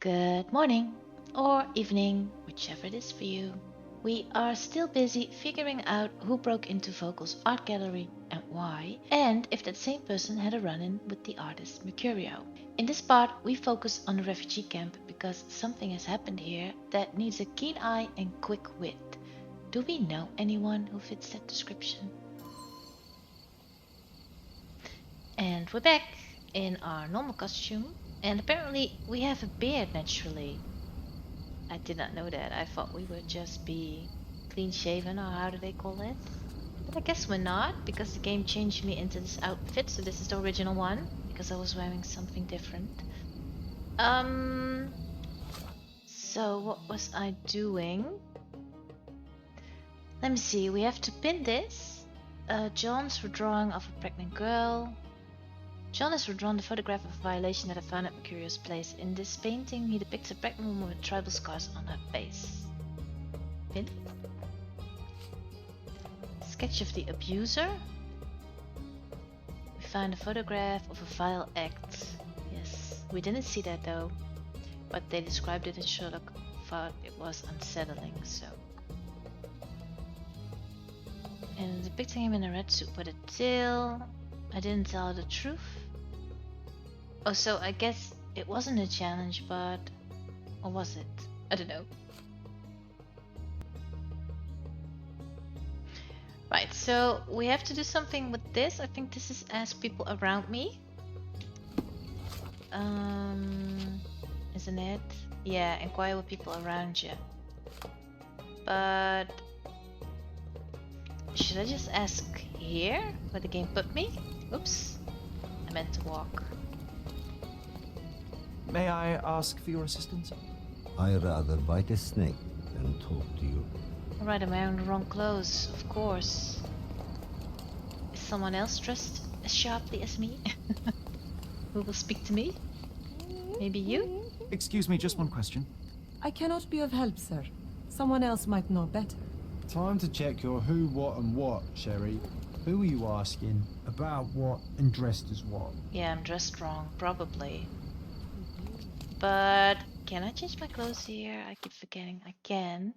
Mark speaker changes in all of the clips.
Speaker 1: Good morning, or evening, whichever it is for you. We are still busy figuring out who broke into Vogel's art gallery and why, and if that same person had a run-in with the artist Mercurio. In this part, we focus on the refugee camp because something has happened here that needs a keen eye and quick wit. Do we know anyone who fits that description? And we're back in our normal costume, and apparently we have a beard naturally. I did not know that. I thought we would just be clean shaven, or how do they call it? But I guess we're not, because the game changed me into this outfit, so this is the original one, because I was wearing something different. Um, so what was I doing? Let me see, we have to pin this. John's drawing of a pregnant girl. John has redrawn the photograph of a violation that I found at Mercurio's place. In this painting, he depicts a pregnant woman with tribal scars on her face. Pin? Sketch of the abuser. We found a photograph of a vile act. Yes, we didn't see that though, but they described it and Sherlock thought it was unsettling, so. And depicting him in a red suit with a tail. I didn't tell the truth. Oh, so I guess it wasn't a challenge, but... Or was it? I don't know. Right, so we have to do something with this. I think this is ask people around me. Isn't it? Yeah, inquire with people around you. But should I just ask here where the game put me? Oops, I meant to walk.
Speaker 2: May I ask for your assistance?
Speaker 3: I'd rather bite a snake than talk to you.
Speaker 1: Alright, I'm wearing the wrong clothes, of course. Is someone else dressed as sharply as me? Who will speak to me? Maybe you?
Speaker 2: Excuse me, just one question.
Speaker 4: I cannot be of help, sir. Someone else might know better.
Speaker 5: Time to check your who, what, and what, Sherry. Who are you asking? About what and dressed as what?
Speaker 1: Yeah, I'm dressed wrong, probably. But can I change my clothes here? I keep forgetting I can.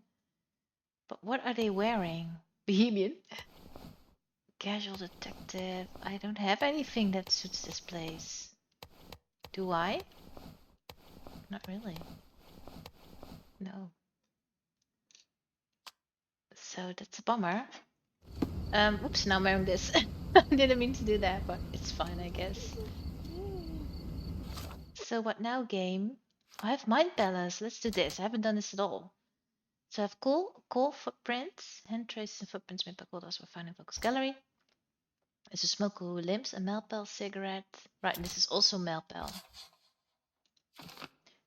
Speaker 1: But what are they wearing? Bohemian? Casual detective. I don't have anything that suits this place. Do I? Not really. No. So that's a bummer. Oops, now I'm wearing this. I didn't mean to do that, but it's fine, I guess. So what now, game? I have mind balance. Let's do this. I haven't done this at all. So I have coal footprints, hand traces and footprints made by coal dust were found in Focus Gallery. There's a smoker who limps, a Melpel cigarette. Right, this is also Melpel.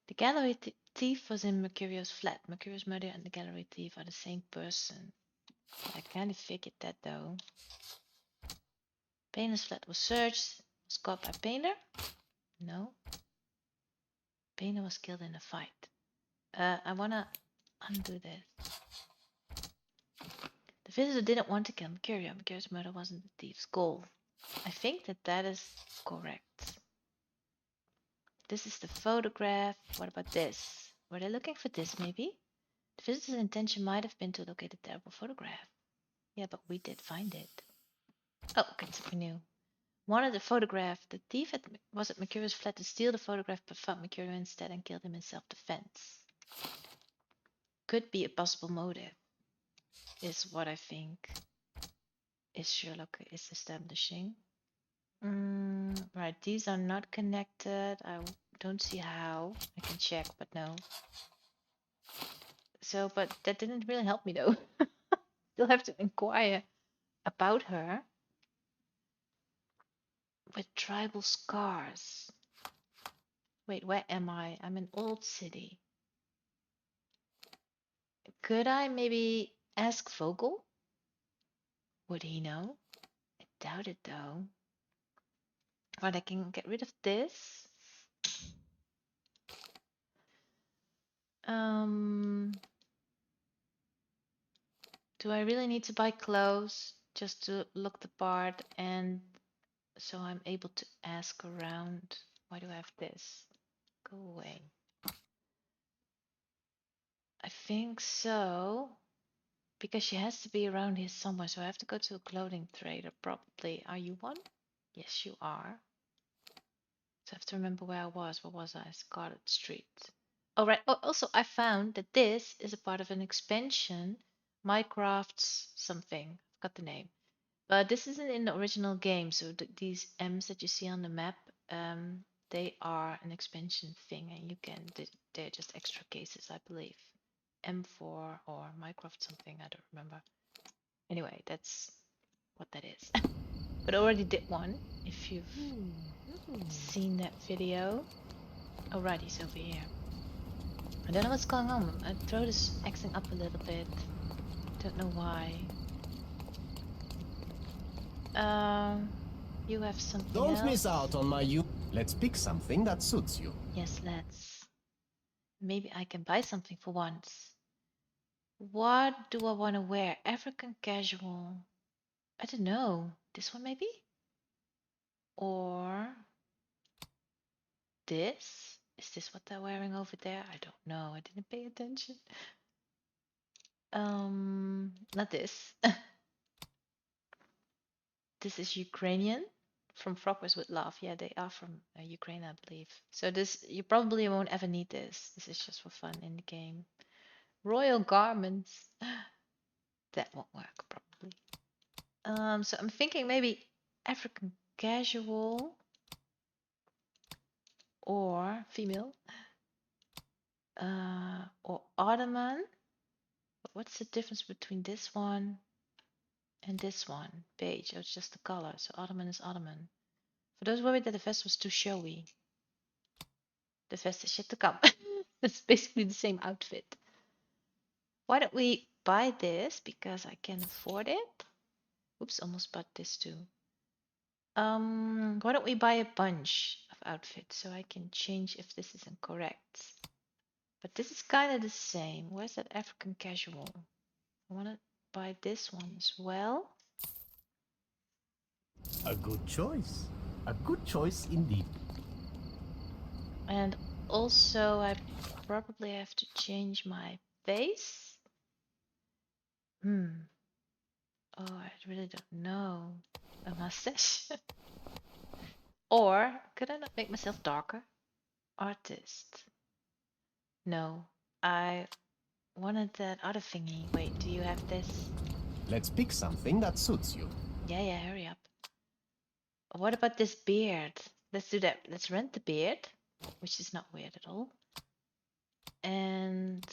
Speaker 1: The gallery thief was in Mercurio's flat. Mercurio's murderer and the gallery thief are the same person. I kind of figured that though. Painter's flat was searched. Was caught by Painter? No. Painter was killed in a fight. I wanna undo this. The visitor didn't want to kill Mercurio. Mercurio's murder wasn't the thief's goal. I think that is correct. This is the photograph. What about this? Were they looking for this maybe? The visitor's intention might have been to locate a terrible photograph. Yeah, but we did find it. Oh, okay, something new. Wanted the photograph. The thief was at Mercurio's flat to steal the photograph, but found Mercurio instead and killed him in self-defense. Could be a possible motive, is what I think. Is Sherlock is establishing. Right, these are not connected. I don't see how. I can check, but no. So, but that didn't really help me though. Still have to inquire about her. With tribal scars. Wait, where am I? I'm in Old City. Could I maybe ask Vogel? Would he know? I doubt it though. Right, I can get rid of this. Do I really need to buy clothes just to look the part and so I'm able to ask around? Why do I have this? Go away. think so. Because she has to be around here somewhere, so I have to go to a clothing trader, probably. Are you one? Yes, you are. So I have to remember where I was. Where was I? Scarlet Street. Oh, right. Oh, also, I found that this is a part of an expansion. Minecraft's something. I forgot the name. But this isn't in the original game, so these M's that you see on the map, they are an expansion thing, and you can, they're just extra cases, I believe. M4 or Minecraft something, I don't remember. Anyway, that's what that is. But I already did one, if you've seen that video. Oh, right, he's over here. I don't know what's going on. My throat is acting up a little bit. Don't know why. You have something
Speaker 6: Don't
Speaker 1: else?
Speaker 6: miss out on my Let's pick something that suits you.
Speaker 1: Yes, let's. Maybe I can buy something for once. What do I want to wear? African casual. I don't know. This one maybe? Or this? Is this what they're wearing over there? I don't know. I didn't pay attention. Not this. This is Ukrainian from Froppers with Love. Yeah, they are from Ukraine, I believe. So this, you probably won't ever need this. This is just for fun in the game. Royal garments. That won't work probably. So I'm thinking maybe African casual or female, or Ottoman. But what's the difference between this one and this one? Beige. Oh, it's just the color. So Ottoman is Ottoman. For those worried that the vest was too showy, the vest is yet to come. It's basically the same outfit. Why don't we buy this because I can afford it? Oops, almost bought this too. Why don't we buy a bunch of outfits so I can change if this isn't correct? But this is kind of the same. Where's that African casual? I want to buy this one as well.
Speaker 6: A good choice. A good choice indeed.
Speaker 1: And also I probably have to change my face. Oh, I really don't know. A mustache? Or could I not make myself darker? Artist. No, I wanted that other thingy. Wait, do you have this?
Speaker 6: Let's pick something that suits you.
Speaker 1: Yeah, hurry up. What about this beard? Let's do that. Let's rent the beard, which is not weird at all. And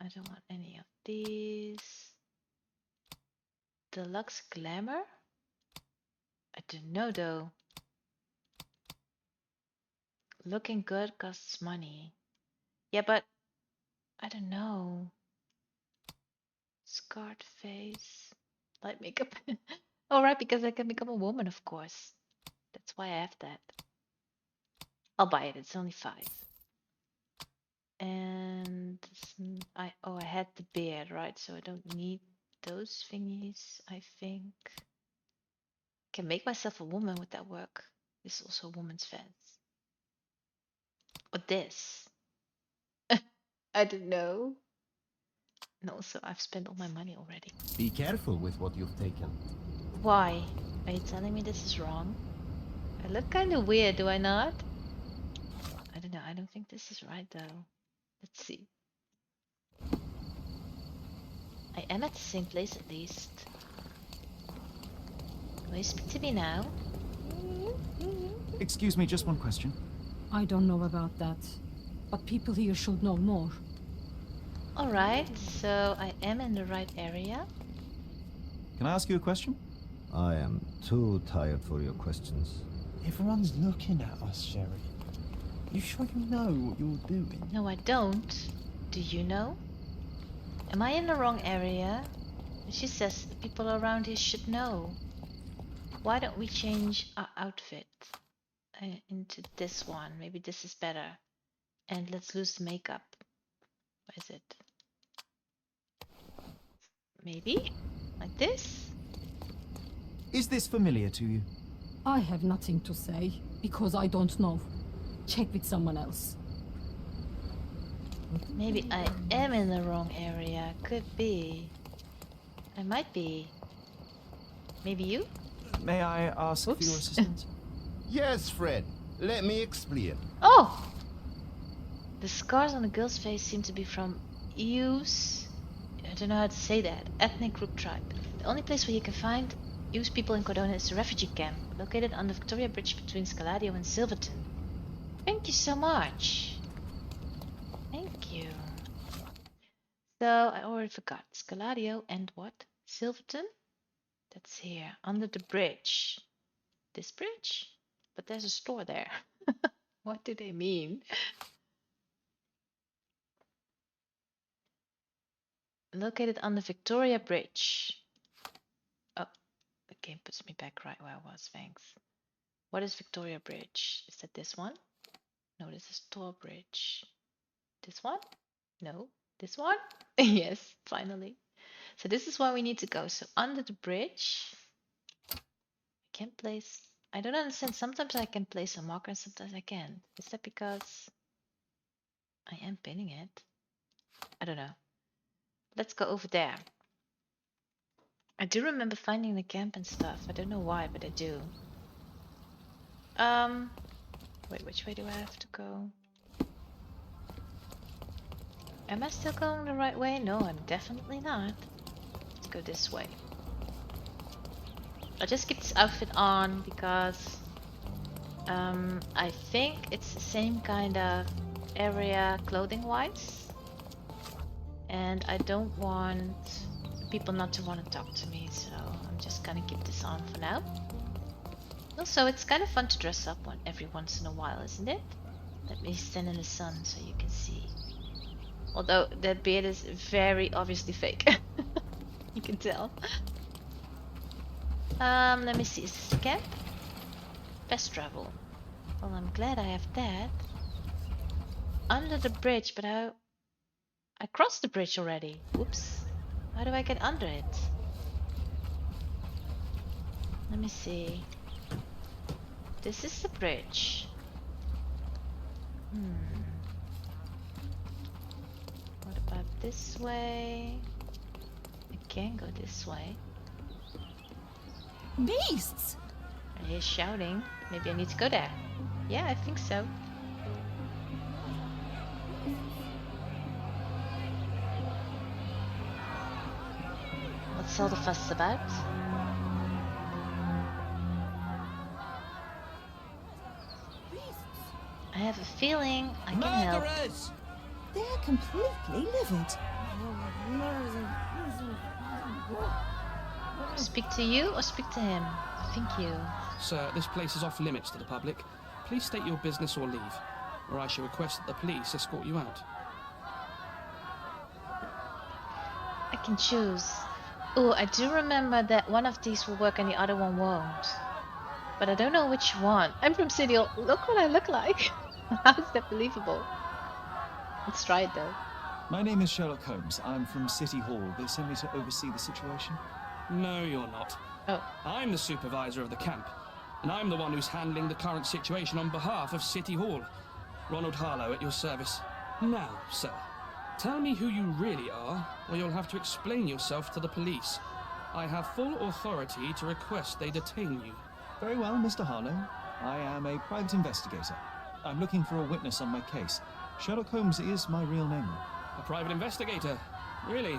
Speaker 1: I don't want any of these. Deluxe glamour? I don't know though. Looking good costs money. Yeah, but I don't know. Scarred face. Light makeup. Alright, because I can become a woman, of course. That's why I have that. I'll buy it. It's only 5. And I had the beard, right? So I don't need those thingies, I think. Can make myself a woman. Would that work? This is also a woman's fence. Or this. I don't know. And also, I've spent all my money already.
Speaker 6: Be careful with what you've taken.
Speaker 1: Why? Are you telling me this is wrong? I look kind of weird, do I not? I don't know. I don't think this is right, though. Let's see. I am at the same place, at least. Will you speak to me now?
Speaker 2: Excuse me, just one question.
Speaker 4: I don't know about that, but people here should know more.
Speaker 1: Alright, so I am in the right area.
Speaker 2: Can I ask you a question?
Speaker 3: I am too tired for your questions.
Speaker 5: Everyone's looking at us, Sherry. You sure you know what you're doing?
Speaker 1: No, I don't. Do you know? Am I in the wrong area? She says the people around here should know. Why don't we change our outfit into this one? Maybe this is better. And let's lose the makeup. Where is it? Maybe? Like this?
Speaker 2: Is this familiar to you?
Speaker 4: I have nothing to say, because I don't know. Check with someone else.
Speaker 1: Maybe I am in the wrong area. Could be. I might be. Maybe you?
Speaker 2: May I ask for your
Speaker 1: Oops.
Speaker 2: assistance?
Speaker 7: Yes, Fred. Let me explain.
Speaker 1: Oh! The scars on the girl's face seem to be from Use. I don't know how to say that. Ethnic group tribe. The only place where you can find Use people in Cordona is the refugee camp, located on the Victoria Bridge between Scaladio and Silverton. Thank you so much. Thank you. So, I already forgot. Scaladio and what? Silverton? That's here, under the bridge. This bridge? But there's a store there. What do they mean? Located on the Victoria Bridge. Oh, the game puts me back right where I was, thanks. What is Victoria Bridge? Is that this one? No, this is Tor Bridge. This one? No. This one? Yes, finally. So this is where we need to go. So under the bridge, I can't place... I don't understand. Sometimes I can place a marker and sometimes I can't. Is that because I am pinning it? I don't know. Let's go over there. I do remember finding the camp and stuff. I don't know why, but I do. Wait, which way do I have to go? Am I still going the right way? No, I'm definitely not. Let's go this way. I'll just keep this outfit on because I think it's the same kind of area clothing-wise. And I don't want people not to want to talk to me, so I'm just gonna keep this on for now. Also, it's kind of fun to dress up every once in a while, isn't it? Let me stand in the sun so you can see. Although that beard is very obviously fake. You can tell. Let me see, is this the camp? Fast travel. Well, I'm glad I have that. Under the bridge, but I crossed the bridge already. Whoops. How do I get under it? Let me see. This is the bridge. What about this way? I can go this way.
Speaker 4: Beasts!
Speaker 1: I hear shouting. Maybe I need to go there. Yeah, I think so. What's all the fuss about? I have a feeling I can help.
Speaker 4: They're completely livid.
Speaker 1: Speak to you or speak to him? Thank you.
Speaker 8: Sir, this place is off limits to the public. Please state your business or leave, or I shall request that the police escort you out.
Speaker 1: I can choose. Oh, I do remember that one of these will work and the other one won't. But I don't know which one. I'm from City Hall. Look what I look like. How is that believable? Let's try it though.
Speaker 2: My name is Sherlock Holmes. I'm from City Hall. They sent me to oversee the situation.
Speaker 8: No, you're not.
Speaker 1: Oh.
Speaker 8: I'm the supervisor of the camp, and I'm the one who's handling the current situation on behalf of City Hall. Ronald Harlow at your service. Now, sir, tell me who you really are, or you'll have to explain yourself to the police. I have full authority to request they detain you.
Speaker 2: Very well, Mr. Harlow. I am a private investigator. I'm looking for a witness on my case. Sherlock Holmes is my real name.
Speaker 8: A private investigator? Really?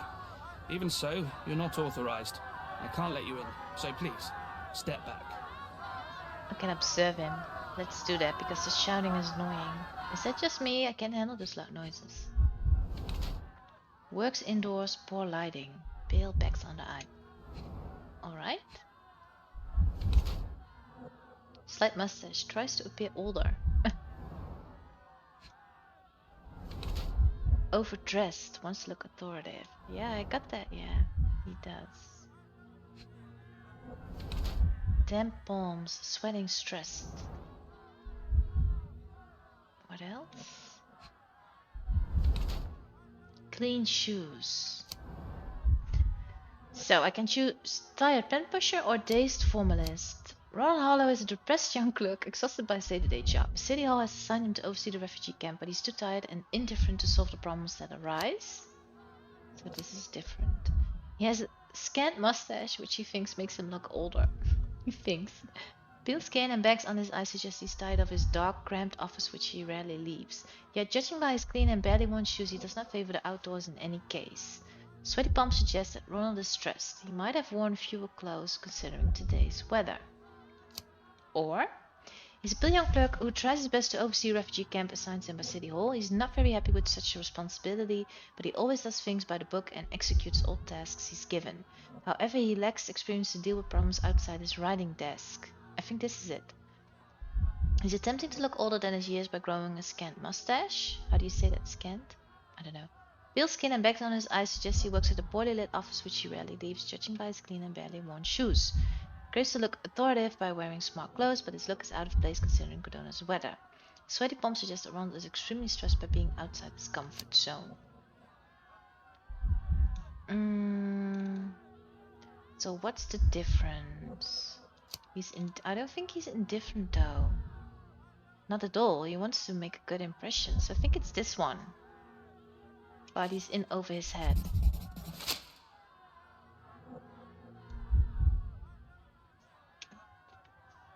Speaker 8: Even so, you're not authorized. I can't let you in, so please, step back.
Speaker 1: I can observe him. Let's do that because the shouting is annoying. Is that just me? I can't handle those loud noises. Works indoors, poor lighting. Pale bags under eye. Alright. Slight mustache. Tries to appear older. Overdressed. Wants to look authoritative. Yeah, I got that. Yeah, he does. Damp palms. Sweating, stressed. What else? Clean shoes. So I can choose tired pen pusher or dazed formalist. Ronald Harlow is a depressed young clerk, exhausted by his day-to-day job. City Hall has assigned him to oversee the refugee camp, but he's too tired and indifferent to solve the problems that arise. So this is different. He has a scant mustache, which he thinks makes him look older. He thinks. Pale skin and bags on his eyes suggest he's tired of his dark, cramped office, which he rarely leaves. Yet, judging by his clean and barely worn shoes, he does not favor the outdoors in any case. Sweaty palms suggest that Ronald is stressed. He might have worn fewer clothes considering today's weather. Or, he's a pale young clerk who tries his best to oversee a refugee camp assigned to him by City Hall. He's not very happy with such a responsibility, but he always does things by the book and executes all tasks he's given. However, he lacks experience to deal with problems outside his writing desk. I think this is it. He's attempting to look older than his years by growing a scant mustache. How do you say that, scant? I don't know. Pale skin and bags on his eyes suggest he works at a poorly lit office which he rarely leaves, judging by his clean and barely worn shoes. Craves to look authoritative by wearing smart clothes, but his look is out of place considering Cordona's weather. Sweaty palms suggest that Ronald is extremely stressed by being outside his comfort zone. So what's the difference? I don't think he's indifferent though. Not at all. He wants to make a good impression. So I think it's this one. But he's in over his head.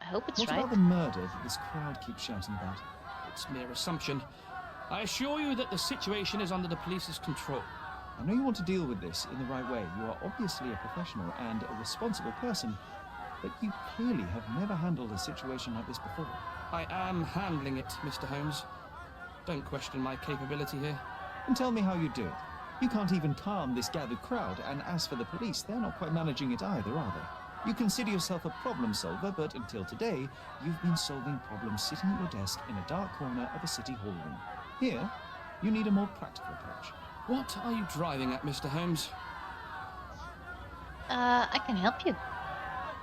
Speaker 1: I hope it's
Speaker 2: What
Speaker 1: right.
Speaker 2: about the murder that this crowd keeps shouting about?
Speaker 8: It's mere assumption. I assure you that the situation is under the police's control.
Speaker 2: I know you want to deal with this in the right way. You are obviously a professional and a responsible person, but you clearly have never handled a situation like this before.
Speaker 8: I am handling it, Mr. Holmes. Don't question my capability here.
Speaker 2: And tell me how you do it. You can't even calm this gathered crowd, and as for the police, they're not quite managing it either, are they? You consider yourself a problem solver, but until today, you've been solving problems sitting at your desk in a dark corner of a city hall room. Here, you need a more practical approach.
Speaker 8: What are you driving at, Mr. Holmes?
Speaker 1: I can help you.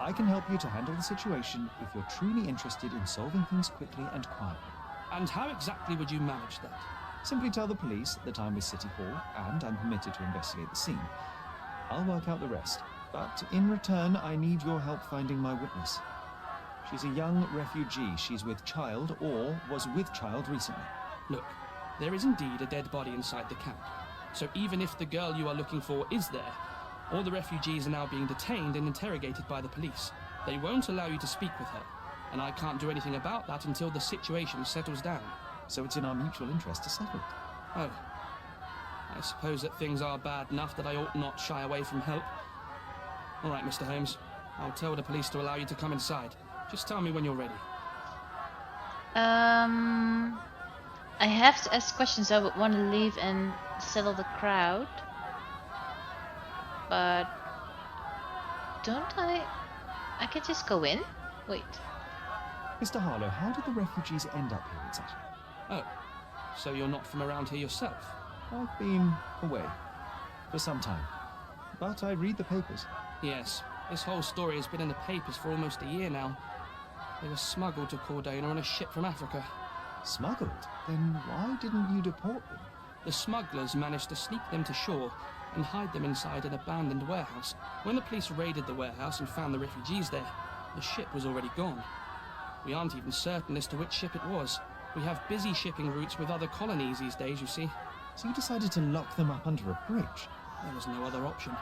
Speaker 2: I can help you to handle the situation if you're truly interested in solving things quickly and quietly.
Speaker 8: And how exactly would you manage that?
Speaker 2: Simply tell the police that I'm with City Hall and I'm permitted to investigate the scene. I'll work out the rest, but in return I need your help finding my witness. She's a young refugee. She's with child or was with child recently.
Speaker 8: Look, there is indeed a dead body inside the camp. So even if the girl you are looking for is there, all the refugees are now being detained and interrogated by the police. They won't allow you to speak with her, and I can't do anything about that until the situation settles down.
Speaker 2: So it's in our mutual interest to settle it.
Speaker 8: Oh. I suppose that things are bad enough that I ought not shy away from help. All right, Mr. Holmes. I'll tell the police to allow you to come inside. Just tell me when you're ready.
Speaker 1: I have to ask questions. I would want to leave and settle the crowd. But don't I can just go in? Wait.
Speaker 2: Mr. Harlow, how did the refugees end up here exactly?
Speaker 8: Oh, so you're not from around here yourself?
Speaker 2: I've been away for some time, but I read the papers.
Speaker 8: Yes, this whole story has been in the papers for almost a year now. They were smuggled to Cordona on a ship from Africa.
Speaker 2: Smuggled? Then why didn't you deport them?
Speaker 8: The smugglers managed to sneak them to shore and hide them inside an abandoned warehouse. When the police raided the warehouse and found the refugees there, the ship was already gone. We aren't even certain as to which ship it was. We have busy shipping routes with other colonies these days, you see.
Speaker 2: So you decided to lock them up under a bridge?
Speaker 8: There was no other option.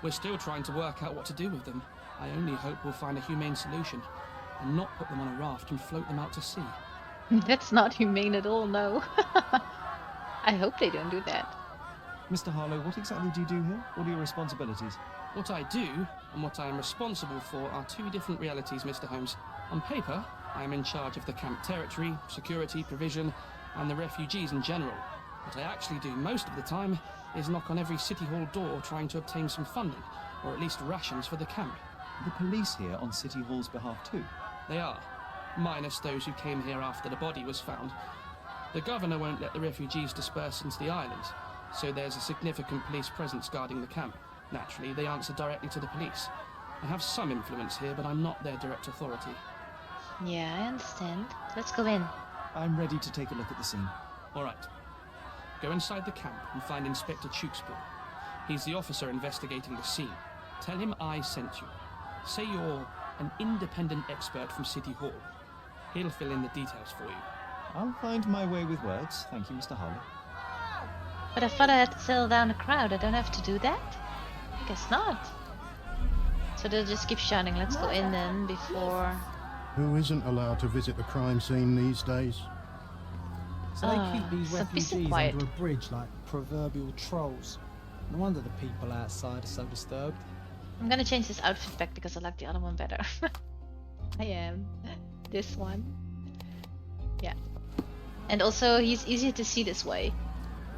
Speaker 8: We're still trying to work out what to do with them. I only hope we'll find a humane solution and not put them on a raft and float them out to sea.
Speaker 1: That's not humane at all, no. I hope they don't do that.
Speaker 2: Mr. Harlow, what exactly do you do here? What are your responsibilities?
Speaker 8: What I do and what I am responsible for are two different realities, Mr. Holmes. On paper, I am in charge of the camp territory, security, provision, and the refugees in general. What I actually do most of the time is knock on every City Hall door trying to obtain some funding, or at least rations for the camp.
Speaker 2: The police here on City Hall's behalf too?
Speaker 8: They are, minus those who came here after the body was found. The governor won't let the refugees disperse into the islands, so there's a significant police presence guarding the camp. Naturally, they answer directly to the police. I have some influence here, but I'm not their direct authority.
Speaker 1: Yeah, I understand. Let's go in.
Speaker 2: I'm ready to take a look at the scene.
Speaker 8: All right. Go inside the camp and find Inspector Chookspoor. He's the officer investigating the scene. Tell him I sent you. Say you're an independent expert from City Hall. He'll fill in the details for you.
Speaker 2: I'll find my way with words. Thank you, Mr. Harlow.
Speaker 1: But I thought I had to settle down a crowd. I don't have to do that? I guess not. So they'll just keep shouting, let's go in then, before...
Speaker 7: Who isn't allowed to visit the crime scene these days?
Speaker 5: So they keep these
Speaker 1: so peace and
Speaker 5: refugees
Speaker 1: quiet.
Speaker 5: under a bridge like proverbial trolls. No wonder the people outside are so disturbed.
Speaker 1: I'm gonna change this outfit back because I like the other one better. I am. This one. Yeah. And also, he's easier to see this way.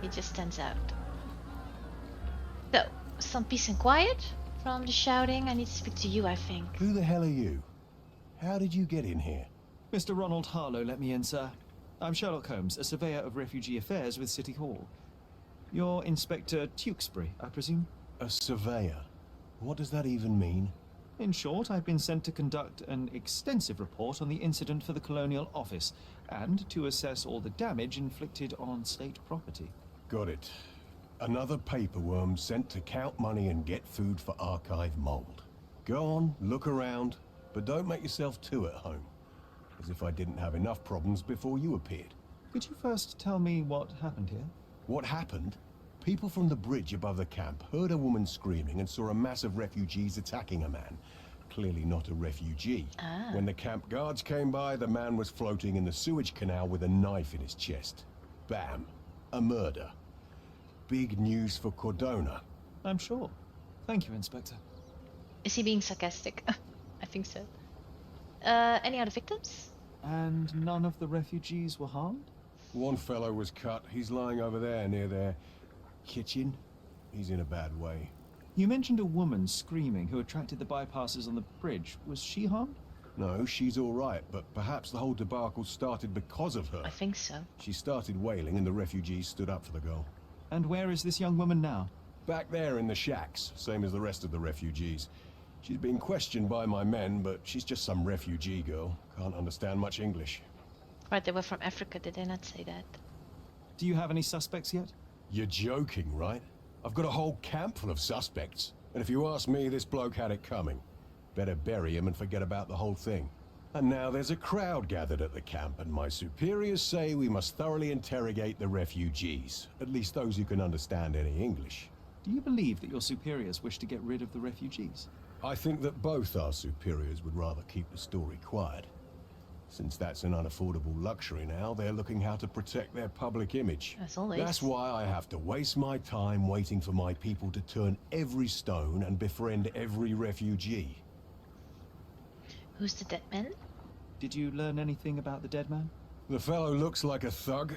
Speaker 1: He just stands out. So, some peace and quiet from the shouting. I need to speak to you, I think.
Speaker 7: Who the hell are you? How did you get in here?
Speaker 2: Mr. Ronald Harlow let me in, sir. I'm Sherlock Holmes, a surveyor of refugee affairs with City Hall. You're Inspector Tewkesbury, I presume?
Speaker 7: A surveyor? What does that even mean?
Speaker 2: In short, I've been sent to conduct an extensive report on the incident for the Colonial Office, and to assess all the damage inflicted on state property.
Speaker 7: Got it. Another paperworm sent to count money and get food for archive mold. Go on, look around, but don't make yourself too at home. As if I didn't have enough problems before you appeared.
Speaker 2: Could you first tell me what happened here?
Speaker 7: What happened? People from the bridge above the camp heard a woman screaming and saw a mass of refugees attacking a man. Clearly not a refugee. When the camp guards came by, the man was floating in the sewage canal with a knife in his chest. Bam. A murder. Big news for Cordona.
Speaker 2: I'm sure. Thank you, Inspector.
Speaker 1: Is he being sarcastic? I think so. Any other victims?
Speaker 2: And none of the refugees were harmed?
Speaker 7: One fellow was cut. He's lying over there near their kitchen. He's in a bad way.
Speaker 2: You mentioned a woman screaming who attracted the bypassers on the bridge. Was she harmed?
Speaker 7: No, she's all right, but perhaps the whole debacle started because of her.
Speaker 1: I think so.
Speaker 7: She started wailing and the refugees stood up for the girl.
Speaker 2: And where is this young woman now?
Speaker 7: Back there in the shacks, same as the rest of the refugees. She's being questioned by my men, but she's just some refugee girl. Can't understand much English.
Speaker 1: Right, they were from Africa, did they not say that?
Speaker 2: Do you have any suspects yet?
Speaker 7: You're joking, right? I've got a whole camp full of suspects. And if you ask me, this bloke had it coming. Better bury him and forget about the whole thing. And now there's a crowd gathered at the camp, and my superiors say we must thoroughly interrogate the refugees. At least those who can understand any English.
Speaker 2: Do you believe that your superiors wish to get rid of the refugees?
Speaker 7: I think that both our superiors would rather keep the story quiet. Since that's an unaffordable luxury now, they're looking how to protect their public image.
Speaker 1: As always.
Speaker 7: That's why I have to waste my time waiting for my people to turn every stone and befriend every refugee.
Speaker 1: Who's the dead man?
Speaker 2: Did you learn anything about the dead man?
Speaker 7: The fellow looks like a thug.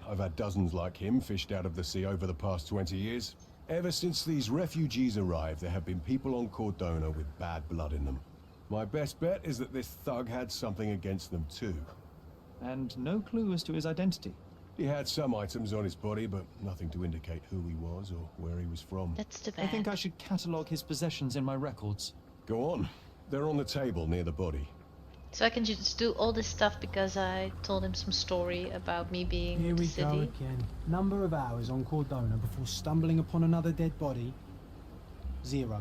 Speaker 7: I've had dozens like him fished out of the sea over the past 20 years. Ever since these refugees arrived, there have been people on Cordona with bad blood in them. My best bet is that this thug had something against them too.
Speaker 2: And no clue as to his identity.
Speaker 7: He had some items on his body, but nothing to indicate who he was or where he was from.
Speaker 1: That's too
Speaker 2: I
Speaker 1: bad.
Speaker 2: think I should catalogue his possessions in my records.
Speaker 7: Go on. They're on the table near the body.
Speaker 1: So I can just do all this stuff because I told him some story about me being
Speaker 5: Here
Speaker 1: in the
Speaker 5: we
Speaker 1: city.
Speaker 5: go again. Number of hours on Cordona before stumbling upon another dead body. 0.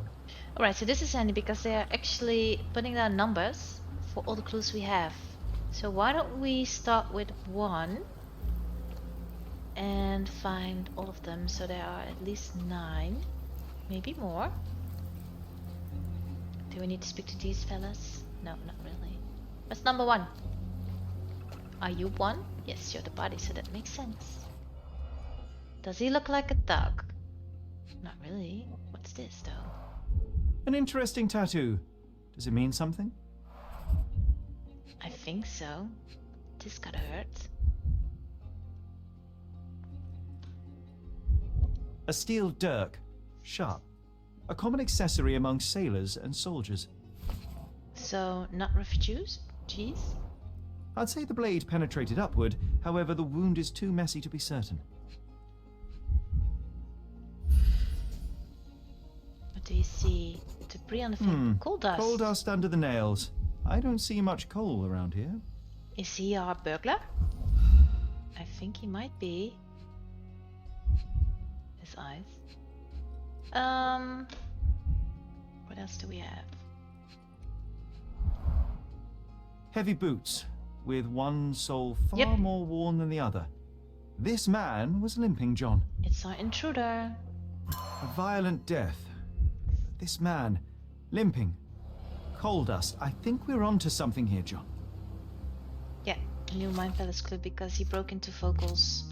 Speaker 1: Alright, so this is handy because they are actually putting down numbers for all the clues we have. So why don't we start with 1 and find all of them, so there are at least 9, maybe more. Do we need to speak to these fellas? No, not really. What's number 1? Are you 1? Yes, you're the body, so that makes sense. Does he look like a thug? Not really. What's this though?
Speaker 2: An interesting tattoo. Does it mean something?
Speaker 1: I think so. This gotta hurt.
Speaker 2: A steel dirk. Sharp. A common accessory among sailors and soldiers.
Speaker 1: So, not refugees? Jeez.
Speaker 2: I'd say the blade penetrated upward, however the wound is too messy to be certain.
Speaker 1: What do you see? Debris on the floor. Coal dust.
Speaker 2: Coal dust under the nails. I don't see much coal around here.
Speaker 1: Is he our burglar? I think he might be. His eyes. What else do we have?
Speaker 2: Heavy boots, with one sole far
Speaker 1: Yep.
Speaker 2: more worn than the other. This man was limping, John.
Speaker 1: It's our intruder.
Speaker 2: A violent death. This man, limping. Coal dust. I think we're onto something here, John.
Speaker 1: Yeah, a new Mind Palace clue because he broke into Vogel's,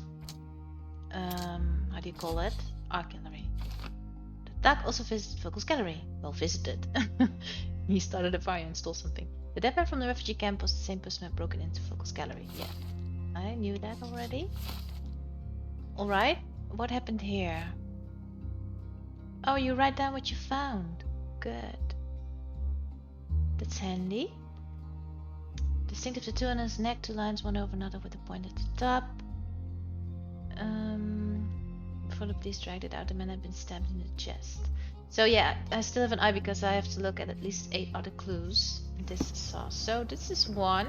Speaker 1: how do you call it? Art gallery. The Duck also visited Vogel's gallery. Well, visited. He started a fire and stole something. The dead man from the refugee camp was the same person who had broken into Vogel's gallery. Yeah, I knew that already. Alright, what happened here? Oh, you write down what you found. Good. That's handy. Distinctive tattoo on his neck, 2 lines, one over another with a point at the top. Before the police dragged it out, the man had been stabbed in the chest. So yeah, I still have an eye because I have to look at least 8 other clues. This is saw. So this is one.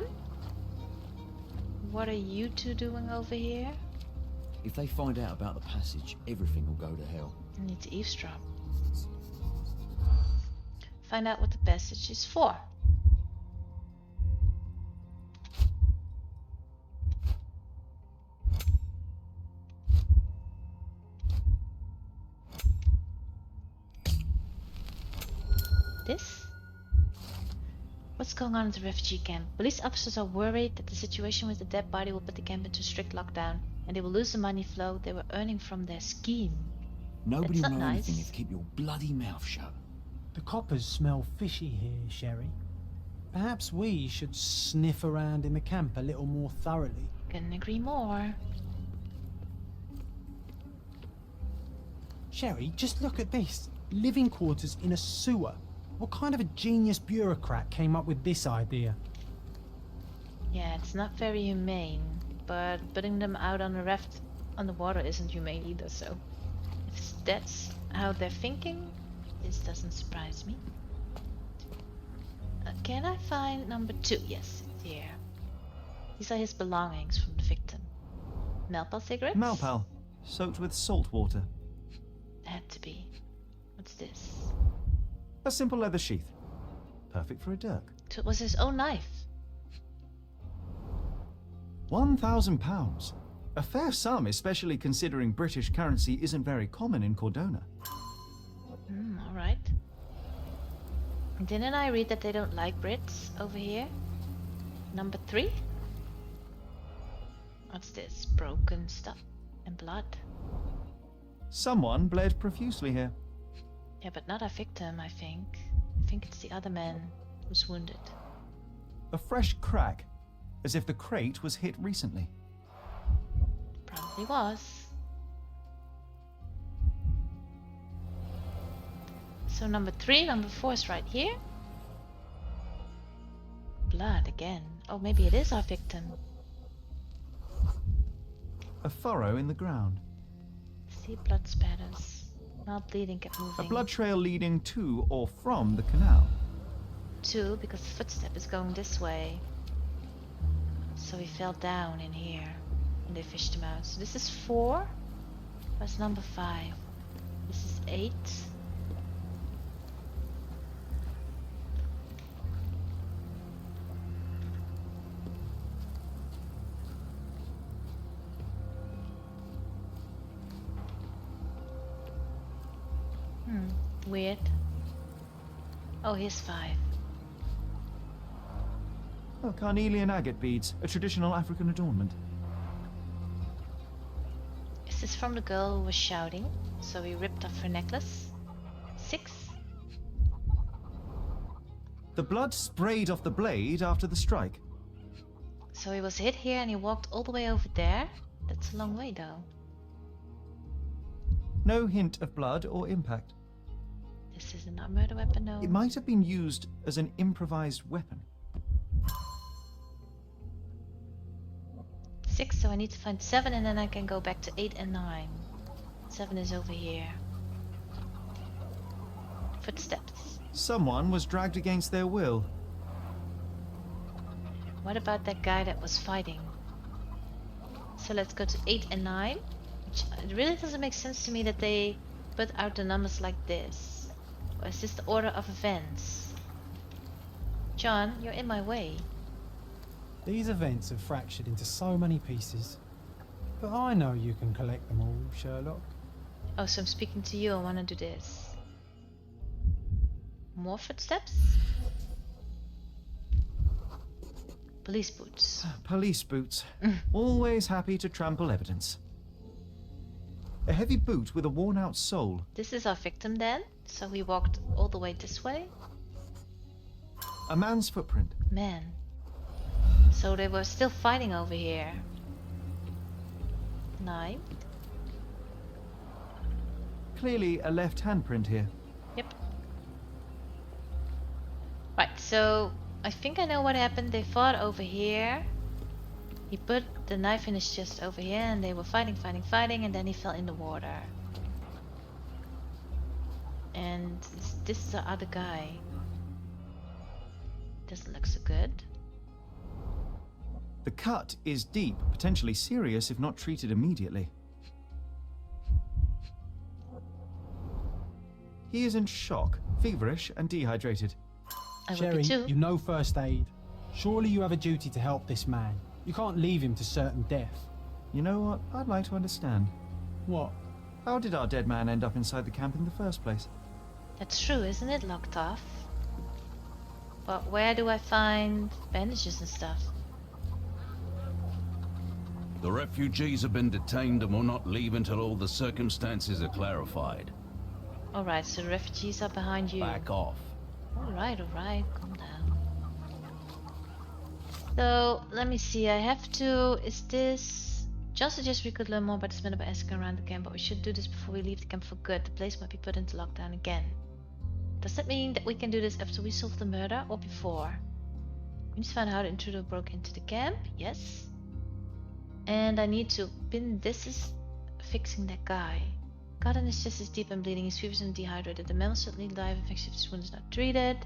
Speaker 1: What are you two doing over here?
Speaker 9: If they find out about the passage, everything will go to hell.
Speaker 1: I need to eavesdrop. Find out what the passage is for. This? What's going on at the refugee camp? Police officers are worried that the situation with the dead body will put the camp into strict lockdown and they will lose the money flow they were earning from their scheme.
Speaker 9: Nobody
Speaker 1: That's
Speaker 9: will
Speaker 1: not
Speaker 9: know
Speaker 1: nice.
Speaker 9: anything if you keep your bloody mouth shut.
Speaker 5: The coppers smell fishy here, Sherry. Perhaps we should sniff around in the camp a little more thoroughly.
Speaker 1: Couldn't agree more.
Speaker 5: Sherry, just look at this. Living quarters in a sewer. What kind of a genius bureaucrat came up with this idea?
Speaker 1: Yeah, it's not very humane, but putting them out on a raft on the water isn't humane either, so if that's how they're thinking, this doesn't surprise me. Can I find number 2? Yes, it's here. These are his belongings from the victim. Malpal cigarettes?
Speaker 2: Malpal, soaked with salt water.
Speaker 1: Had to be. What's this?
Speaker 2: A simple leather sheath. Perfect for a dirk.
Speaker 1: So it was his own knife.
Speaker 2: £1,000. A fair sum, especially considering British currency isn't very common in Cordona.
Speaker 1: Alright. Didn't I read that they don't like Brits over here? Number 3? What's this? Broken stuff and blood.
Speaker 2: Someone bled profusely here.
Speaker 1: Yeah, but not a victim, I think. I think it's the other man who's wounded.
Speaker 2: A fresh crack, as if the crate was hit recently.
Speaker 1: Probably was. So number 3, number 4 is right here. Blood again. Oh, maybe it is our victim.
Speaker 2: A furrow in the ground.
Speaker 1: See blood spatters. Now bleeding kept moving.
Speaker 2: A blood trail leading to or from the canal.
Speaker 1: 2, because the footstep is going this way. So he fell down in here and they fished him out. So this is 4. That's number 5. This is 8. Weird. Oh, here's 5.
Speaker 2: Oh, carnelian agate beads, a traditional African adornment.
Speaker 1: Is this from the girl who was shouting? So he ripped off her necklace? 6.
Speaker 2: The blood sprayed off the blade after the strike.
Speaker 1: So he was hit here and he walked all the way over there? That's a long way though.
Speaker 2: No hint of blood or impact.
Speaker 1: This is not a murder weapon, no.
Speaker 2: It might have been used as an improvised weapon.
Speaker 1: 6, so I need to find 7 and then I can go back to 8 and 9. 7 is over here. Footsteps.
Speaker 2: Someone was dragged against their will.
Speaker 1: What about that guy that was fighting? So let's go to 8 and 9. Which, it really doesn't make sense to me that they put out the numbers like this. Or is this the order of events? John, you're in my way.
Speaker 5: These events have fractured into so many pieces. But I know you can collect them all, Sherlock.
Speaker 1: Oh, so I'm speaking to you. I want to do this. More footsteps? Police boots.
Speaker 2: Police boots. Always happy to trample evidence. A heavy boot with a worn-out sole.
Speaker 1: This is our victim then? So we walked all the way this way?
Speaker 2: A man's footprint.
Speaker 1: Man. So they were still fighting over here. 9.
Speaker 2: Clearly a left handprint here.
Speaker 1: Yep. Right, so I think I know what happened. They fought over here. He put the knife in his chest over here and they were fighting, and then he fell in the water. And this is the other guy. Doesn't look so good.
Speaker 2: The cut is deep, potentially serious if not treated immediately. He is in shock, feverish and dehydrated.
Speaker 1: I would
Speaker 5: Sherry,
Speaker 1: be too.
Speaker 5: you know first aid. Surely you have a duty to help this man. You can't leave him to certain death.
Speaker 2: You know what? I'd like to understand.
Speaker 5: What?
Speaker 2: How did our dead man end up inside the camp in the first place?
Speaker 1: That's true, isn't it, walktrough? But where do I find bandages and stuff?
Speaker 10: The refugees have been detained and will not leave until all the circumstances are clarified.
Speaker 1: Alright, so the refugees are behind you.
Speaker 10: Back off.
Speaker 1: Alright, calm down. So, let me see, I have to... Is this... John suggests we could learn more about this matter by asking around the camp, but we should do this before we leave the camp for good. The place might be put into lockdown again. Does that mean that we can do this after we solve the murder or before? We need to find out how the intruder broke into the camp. Yes. And I need to pin this is fixing that guy. Cut in his chest is deep and bleeding. He's feverish and dehydrated. The man will certainly die if infection if his wound is not treated.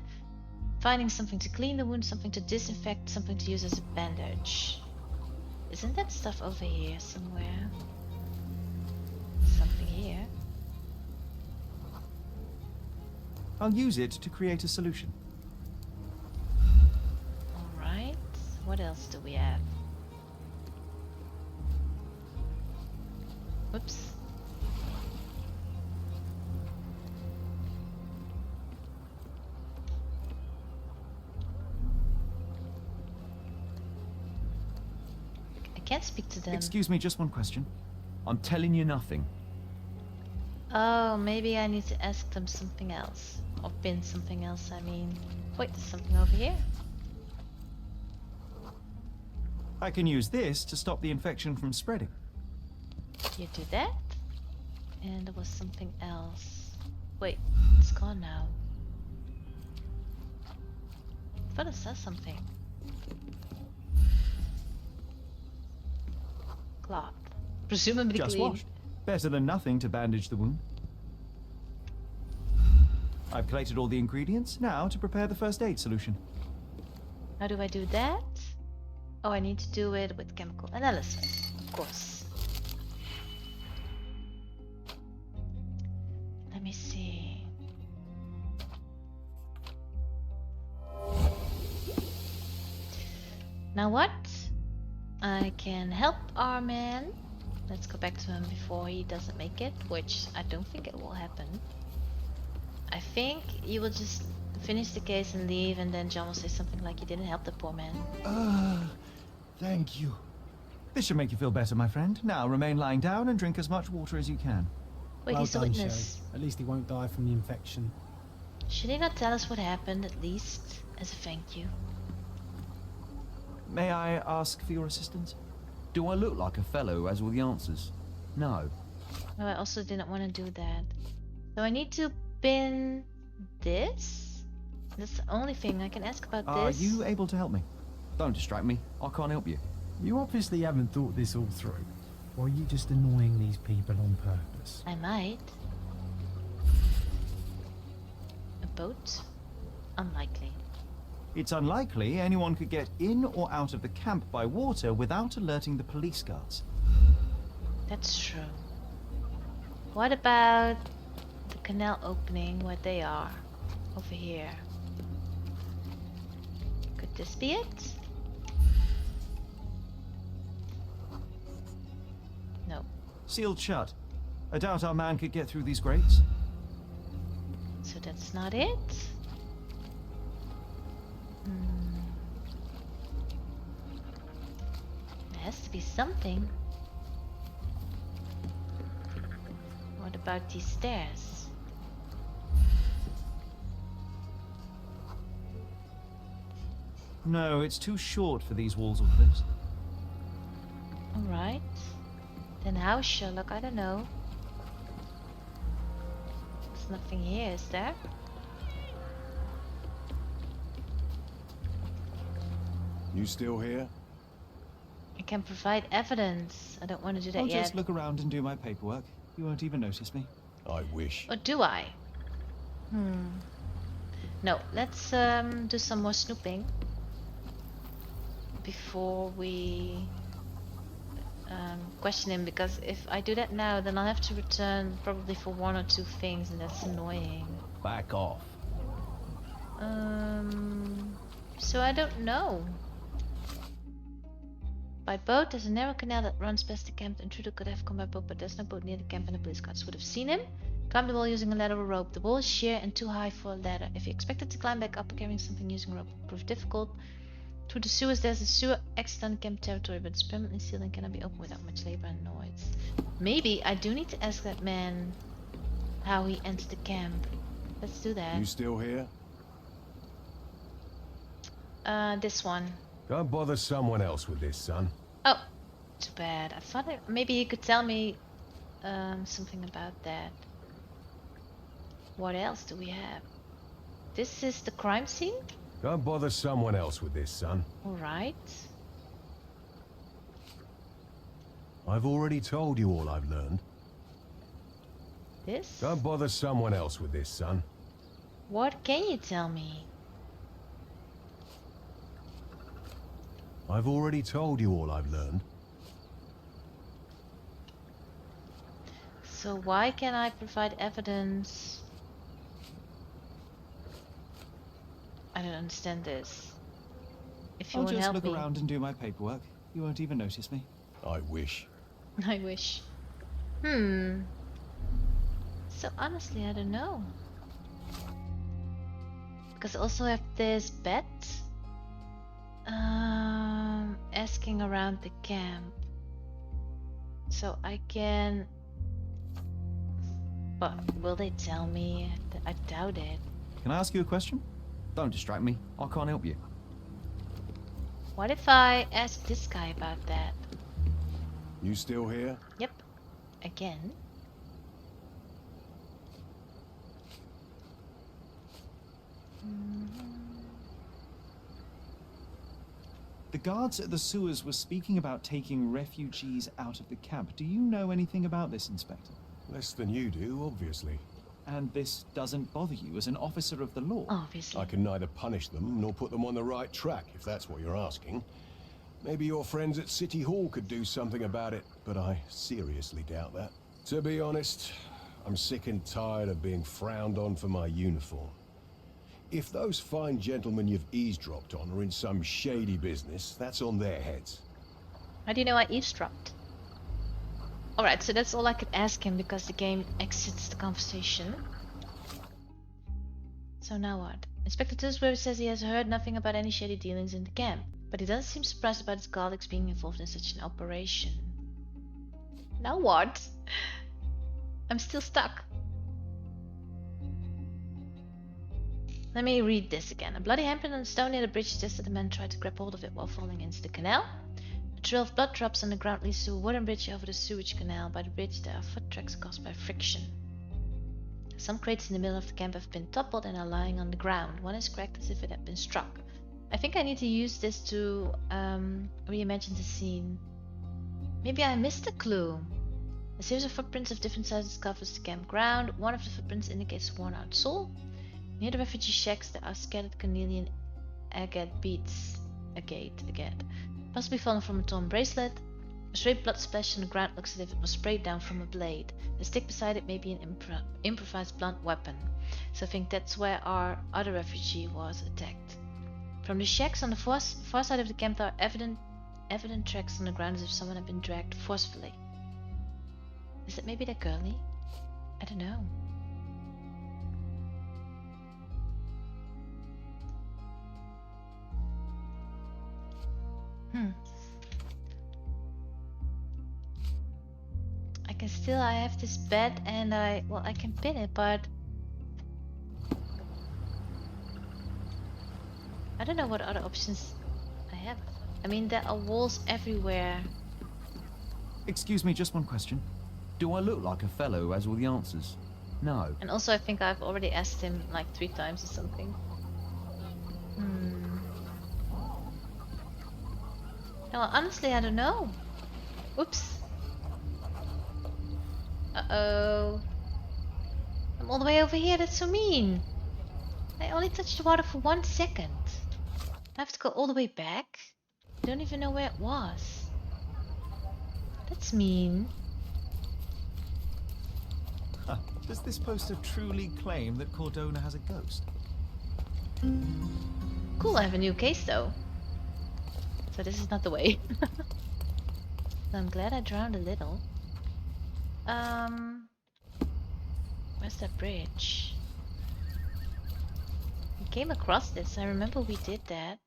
Speaker 1: Finding something to clean the wound, something to disinfect, something to use as a bandage. Isn't that stuff over here somewhere? Something here.
Speaker 2: I'll use it to create a solution.
Speaker 1: Alright. What else do we have? Whoops. I can't speak to them.
Speaker 2: Excuse me, just one question.
Speaker 9: I'm telling you nothing.
Speaker 1: Oh, maybe I need to ask them something else. Or pin something else, I mean. Wait, there's something over here.
Speaker 2: I can use this to stop the infection from spreading.
Speaker 1: You do that? And there was something else. Wait, it's gone now. I thought it says something. Cloth. Presumably
Speaker 2: Just
Speaker 1: clean.
Speaker 2: washed. Better than nothing to bandage the wound. I've collated all the ingredients, now to prepare the first aid solution.
Speaker 1: How do I do that? Oh, I need to do it with chemical analysis, of course. Let me see. Now what? I can help our man. Let's go back to him before he doesn't make it, which I don't think it will happen. I think you will just finish the case and leave, and then John will say something like you didn't help the poor man.
Speaker 7: Thank you.
Speaker 2: This should make you feel better, my friend. Now remain lying down and drink as much water as you can.
Speaker 1: Wait,
Speaker 5: Well
Speaker 1: he's a
Speaker 5: done,
Speaker 1: witness.
Speaker 5: Sherry. At least he won't die from the infection.
Speaker 1: Should he not tell us what happened, at least, as a thank you?
Speaker 2: May I ask for your assistance?
Speaker 9: Do I look like a fellow who has all the answers? No.
Speaker 1: No, I also didn't want to do that. So I need to pin this? That's the only thing I can ask about
Speaker 2: Are
Speaker 1: this.
Speaker 2: you able to help me?
Speaker 9: Don't distract me. I can't help you.
Speaker 5: You obviously haven't thought this all through. Or are you just annoying these people on purpose?
Speaker 1: I might. A boat? Unlikely.
Speaker 2: It's unlikely anyone could get in or out of the camp by water without alerting the police guards.
Speaker 1: That's true. What about the canal opening where they are? Over here. Could this be it?
Speaker 2: Sealed shut. I doubt our man could get through these grates.
Speaker 1: So that's not it? There has to be something. What about these stairs?
Speaker 2: No, it's too short for these walls or cliffs.
Speaker 1: Alright. Then how, Sherlock? I don't know. There's nothing here, is there?
Speaker 7: You still here?
Speaker 1: I can provide evidence. I don't want to do that
Speaker 2: I'll
Speaker 1: yet.
Speaker 2: just look around and do my paperwork. You won't even notice me.
Speaker 7: I wish.
Speaker 1: Or do I? No, let's do some more snooping before we question him, because if I do that now, then I'll have to return probably for 1 or 2 things, and that's annoying.
Speaker 10: Back off.
Speaker 1: So I don't know. By boat, there's a narrow canal that runs past the camp. The intruder could have come by boat, but there's no boat near the camp, and the police guards would have seen him. Climb the wall using a ladder or rope. The wall is sheer and too high for a ladder. If he expected to climb back up carrying something using a rope, it would prove difficult. Through the sewers, there's a sewer exit on the camp territory, but it's permanently sealed and cannot be opened without much labor and noise. Maybe I do need to ask that man how he entered the camp. Let's do that.
Speaker 7: You still here?
Speaker 1: This one.
Speaker 7: Go bother someone else with this, son.
Speaker 1: Oh, too bad. I thought maybe you could tell me something about that. What else do we have? This is the crime scene?
Speaker 7: Go bother someone else with this, son.
Speaker 1: Alright.
Speaker 7: I've already told you all I've learned.
Speaker 1: This?
Speaker 7: Go bother someone else with this, son.
Speaker 1: What can you tell me?
Speaker 7: I've already told you all I've learned.
Speaker 1: So why can I provide evidence? I don't understand this. If you
Speaker 2: I'll
Speaker 1: won't
Speaker 2: just
Speaker 1: help
Speaker 2: look
Speaker 1: me.
Speaker 2: around and do my paperwork. You won't even notice me.
Speaker 7: I wish.
Speaker 1: I wish. So honestly, I don't know. Because I also have this bet. Asking around the camp. So I can... But will they tell me? I doubt it.
Speaker 2: Can I ask you a question? Don't distract me. I can't help you.
Speaker 1: What if I ask this guy about that?
Speaker 7: You still here?
Speaker 1: Yep. Again.
Speaker 2: The guards at the sewers were speaking about taking refugees out of the camp. Do you know anything about this, Inspector?
Speaker 7: Less than you do, obviously.
Speaker 2: And this doesn't bother you as an officer of the law?
Speaker 1: Obviously.
Speaker 7: I can neither punish them nor put them on the right track, if that's what you're asking. Maybe your friends at City Hall could do something about it, but I seriously doubt that. To be honest, I'm sick and tired of being frowned on for my uniform. If those fine gentlemen you've eavesdropped on are in some shady business, that's on their heads.
Speaker 1: How do you know I eavesdropped? Alright, so that's all I could ask him because the game exits the conversation. So now what? Inspector Tisbury says he has heard nothing about any shady dealings in the camp, but he doesn't seem surprised about his colleagues being involved in such an operation. Now what? I'm still stuck. Let me read this again. A bloody handprint on a stone near the bridge suggests that the man tried to grab hold of it while falling into the canal. A trail of blood drops on the ground leads to a wooden bridge over the sewage canal. By the bridge there are foot tracks caused by friction. Some crates in the middle of the camp have been toppled and are lying on the ground. One is cracked as if it had been struck. I think I need to use this to reimagine the scene. Maybe I missed a clue. A series of footprints of different sizes covers the campground. One of the footprints indicates a worn-out sole. Near the refugee shacks there are scattered cornelian agate beads. Agate. Possibly fallen from a torn bracelet. A straight blood splash on the ground looks as if it was sprayed down from a blade. The stick beside it may be an improvised blunt weapon. So I think that's where our other refugee was attacked. From the shacks on the far side of the camp there are evident tracks on the ground as if someone had been dragged forcefully. Is it maybe that girlie? I don't know. I have this bed and I can pin it, but I don't know what other options I have. I mean, there are walls everywhere.
Speaker 2: Excuse me, just one question.
Speaker 9: Do I look like a fellow who has all the answers? No.
Speaker 1: And also I think I've already asked him like 3 times or something. No, honestly, I don't know. Oops. Uh-oh. I'm all the way over here, that's so mean. I only touched the water for 1 second. I have to go all the way back? I don't even know where it was. That's mean.
Speaker 2: Huh. Does this poster truly claim that Cordona has a ghost?
Speaker 1: Cool, I have a new case though. So this is not the way. So I'm glad I drowned a little. Where's that bridge? We came across this. I remember we did that.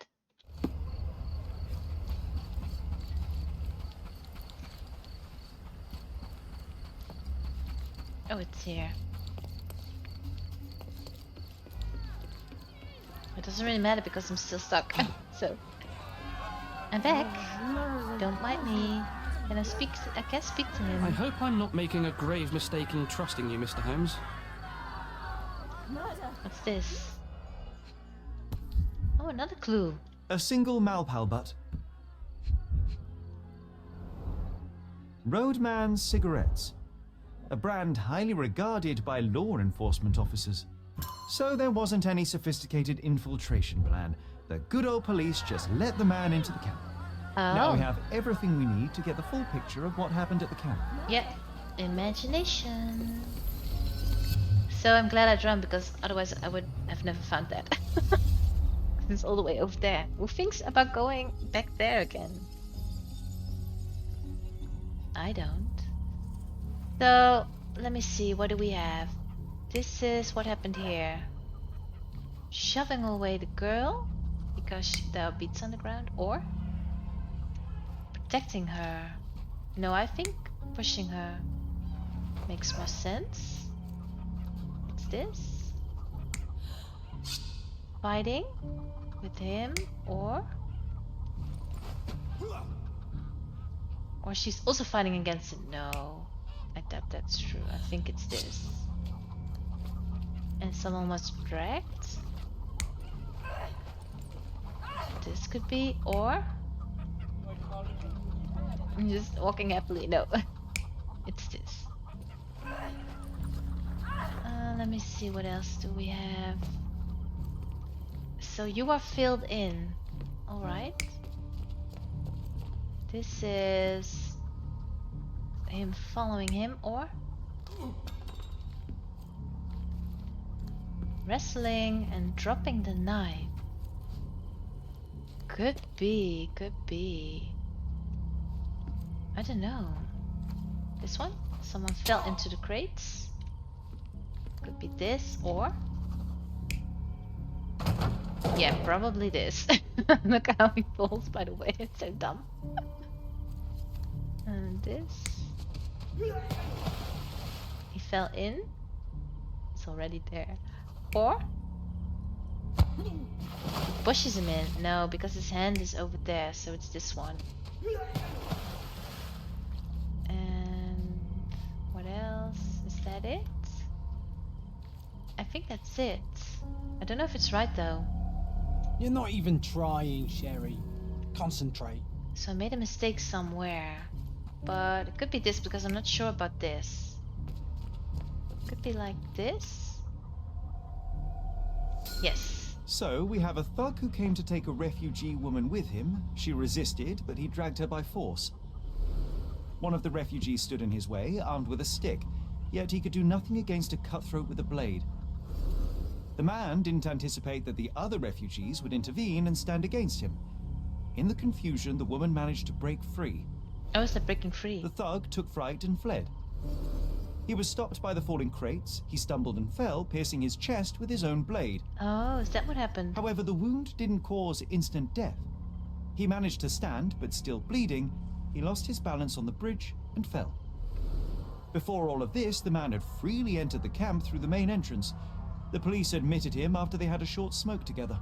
Speaker 1: Oh, it's here. It doesn't really matter because I'm still stuck. So I'm back. Don't mind me. Can I speak? I can't speak to him.
Speaker 8: I hope I'm not making a grave mistake in trusting you, Mr. Holmes.
Speaker 1: What's this? Oh, another clue.
Speaker 2: A single Malpal butt. Roadman cigarettes. A brand highly regarded by law enforcement officers. So there wasn't any sophisticated infiltration plan. The good old police just let the man into the camp.
Speaker 1: Oh.
Speaker 2: Now we have everything we need to get the full picture of what happened at the camp.
Speaker 1: Yeah, imagination. So I'm glad I drowned because otherwise I would have never found that. It's all the way over there. Who thinks about going back there again? I don't. So let me see, what do we have? This is what happened here. Shoving away the girl because there are beats on the ground, or protecting her. No, I think pushing her makes more sense. What's this? Fighting with him, or she's also fighting against him. No, I doubt that's true. I think it's this. And someone was dragged. This could be, or I'm just walking happily. No, it's this. Let me see, what else do we have? So you are filled in. Alright. This is him following him, or wrestling and dropping the knife. Could be, could be. I don't know. This one? Someone fell into the crates. Could be this, or yeah, probably this. Look how he falls, by the way. It's so dumb. And this. He fell in. It's already there. Or pushes him in. No, because his hand is over there, so it's this one. And what else? Is that it? I think that's it. I don't know if it's right though.
Speaker 5: You're not even trying, Sherry. Concentrate.
Speaker 1: So I made a mistake somewhere. But it could be this because I'm not sure about this. Could be like this? Yes.
Speaker 2: So we have a thug who came to take a refugee woman with him. She resisted, but he dragged her by force. One of the refugees stood in his way, armed with a stick, yet he could do nothing against a cutthroat with a blade. The man didn't anticipate that the other refugees would intervene and stand against him. In the confusion, the woman managed to break free.
Speaker 1: Oh, is that breaking free?
Speaker 2: The thug took fright and fled. He was stopped by the falling crates. He stumbled and fell, piercing his chest with his own blade.
Speaker 1: Oh, is that what happened?
Speaker 2: However, the wound didn't cause instant death. He managed to stand, but still bleeding, he lost his balance on the bridge and fell. Before all of this, the man had freely entered the camp through the main entrance. The police admitted him after they had a short smoke together.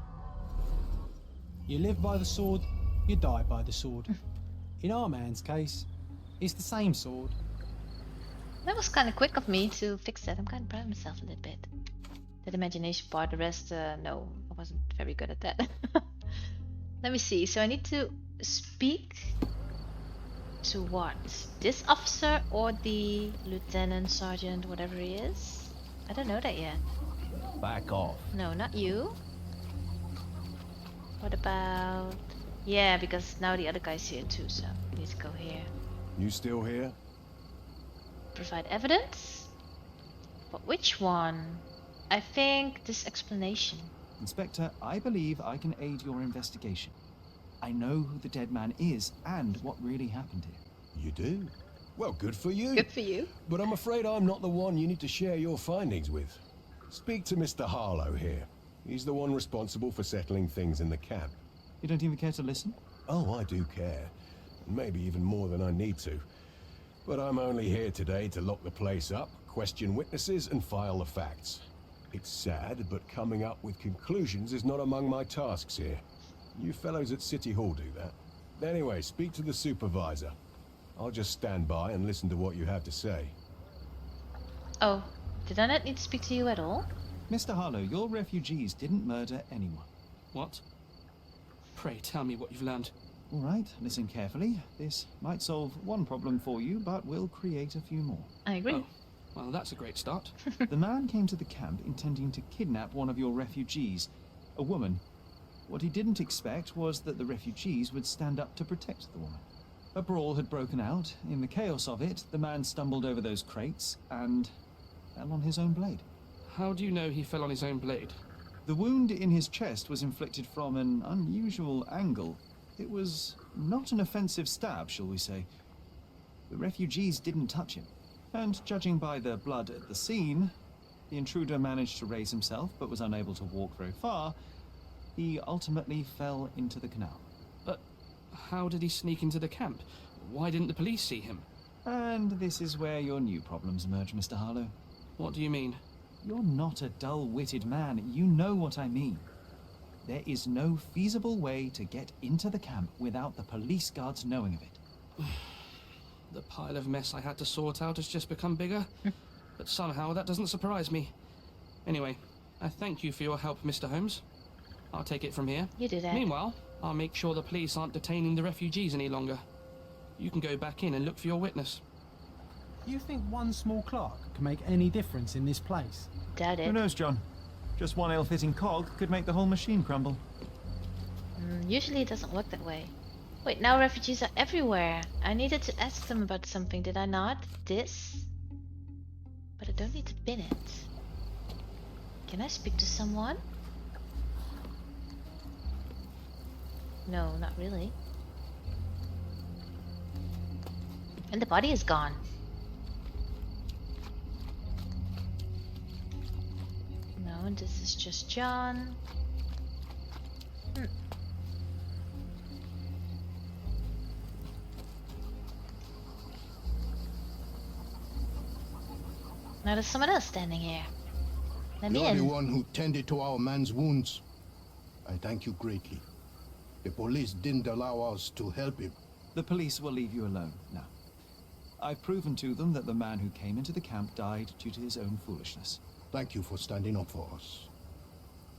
Speaker 5: You live by the sword, you die by the sword. In our man's case, it's the same sword.
Speaker 1: That was kind of quick of me to fix that. I'm kind of proud of myself a little bit. That imagination part, the rest, no, I wasn't very good at that. Let me see. So I need to speak to what? This officer or the lieutenant, sergeant, whatever he is? I don't know that yet.
Speaker 6: Back off.
Speaker 1: No, not you. What about... Yeah, because now the other guy's here too, so we need to go here.
Speaker 7: You still here?
Speaker 1: Provide evidence? But which one? I think this explanation.
Speaker 2: Inspector, I believe I can aid your investigation. I know who the dead man is and what really happened here.
Speaker 7: You do? Well, good for you.
Speaker 1: Good for you.
Speaker 7: But I'm afraid I'm not the one you need to share your findings with. Speak to Mr. Harlow here. He's the one responsible for settling things in the camp.
Speaker 2: You don't even care to listen?
Speaker 7: Oh, I do care. Maybe even more than I need to. But I'm only here today to lock the place up, question witnesses, and file the facts. It's sad, but coming up with conclusions is not among my tasks here. You fellows at City Hall do that. Anyway, speak to the supervisor. I'll just stand by and listen to what you have to say.
Speaker 1: Oh, did I not need to speak to you at all?
Speaker 2: Mr. Harlow, your refugees didn't murder anyone.
Speaker 8: What? Pray tell me what you've learned.
Speaker 2: All right, listen carefully. This might solve one problem for you, but will create a few more.
Speaker 1: I agree.
Speaker 8: Oh, well, that's a great start.
Speaker 2: The man came to the camp intending to kidnap one of your refugees, a woman. What he didn't expect was that the refugees would stand up to protect the woman. A brawl had broken out. In the chaos of it, the man stumbled over those crates and fell on his own blade.
Speaker 8: How do you know he fell on his own blade?
Speaker 2: The wound in his chest was inflicted from an unusual angle. It was not an offensive stab, shall we say. The refugees didn't touch him. And judging by the blood at the scene, the intruder managed to raise himself but was unable to walk very far. He ultimately fell into the canal.
Speaker 8: But how did he sneak into the camp? Why didn't the police see him?
Speaker 2: And this is where your new problems emerge, Mr. Harlow.
Speaker 8: What do you mean?
Speaker 2: You're not a dull-witted man. You know what I mean. There is no feasible way to get into the camp without the police guards knowing of it.
Speaker 8: The pile of mess I had to sort out has just become bigger, but somehow that doesn't surprise me. Anyway, I thank you for your help, Mr. Holmes. I'll take it from here.
Speaker 1: You do that.
Speaker 8: Meanwhile, I'll make sure the police aren't detaining the refugees any longer. You can go back in and look for your witness.
Speaker 5: You think one small clerk can make any difference in this place?
Speaker 1: Doubt it.
Speaker 2: Who knows, John? Just one ill-fitting cog could make the whole machine crumble.
Speaker 1: Usually it doesn't work that way. Wait, now refugees are everywhere. I needed to ask them about something, did I not? This? But I don't need to pin it. Can I speak to someone? No, not really. And the body is gone. No, and this is just John. Now there's someone else standing here. Let me
Speaker 11: You're the
Speaker 1: in.
Speaker 11: one who tended to our man's wounds. I thank you greatly. The police didn't allow us to help him.
Speaker 2: The police will leave you alone now. I've proven to them that the man who came into the camp died due to his own foolishness.
Speaker 11: Thank you for standing up for us.